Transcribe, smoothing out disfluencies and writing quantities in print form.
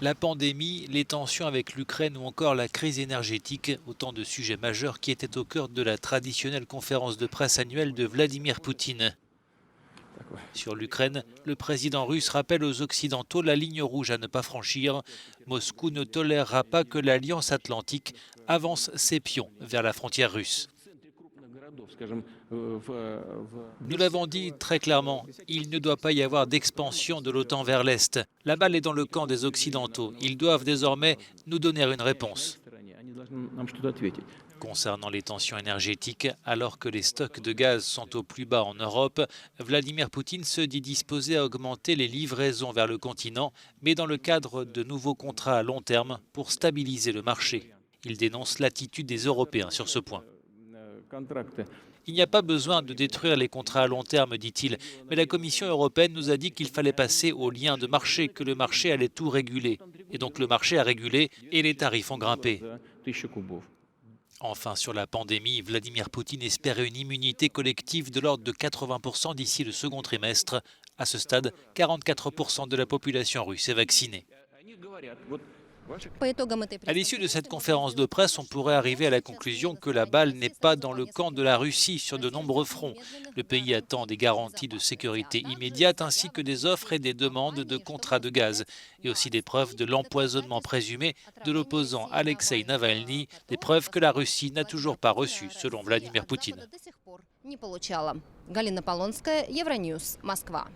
La pandémie, les tensions avec l'Ukraine ou encore la crise énergétique, autant de sujets majeurs qui étaient au cœur de la traditionnelle conférence de presse annuelle de Vladimir Poutine. Sur l'Ukraine, le président russe rappelle aux Occidentaux la ligne rouge à ne pas franchir. Moscou ne tolérera pas que l'Alliance atlantique avance ses pions vers la frontière russe. Nous l'avons dit très clairement, il ne doit pas y avoir d'expansion de l'OTAN vers l'Est. La balle est dans le camp des Occidentaux. Ils doivent désormais nous donner une réponse. Concernant les tensions énergétiques, alors que les stocks de gaz sont au plus bas en Europe, Vladimir Poutine se dit disposé à augmenter les livraisons vers le continent, mais dans le cadre de nouveaux contrats à long terme pour stabiliser le marché. Il dénonce l'attitude des Européens sur ce point. Il n'y a pas besoin de détruire les contrats à long terme, dit-il, mais la Commission européenne nous a dit qu'il fallait passer au lien de marché, que le marché allait tout réguler. Et donc le marché a régulé et les tarifs ont grimpé. Enfin, sur la pandémie, Vladimir Poutine espérait une immunité collective de l'ordre de 80% d'ici le second trimestre. À ce stade, 44% de la population russe est vaccinée. À l'issue de cette conférence de presse, on pourrait arriver à la conclusion que la balle n'est pas dans le camp de la Russie sur de nombreux fronts. Le pays attend des garanties de sécurité immédiate ainsi que des offres et des demandes de contrats de gaz et aussi des preuves de l'empoisonnement présumé de l'opposant Alexei Navalny, des preuves que la Russie n'a toujours pas reçues selon Vladimir Poutine. Галина Полонская, Евроньюз, Москва.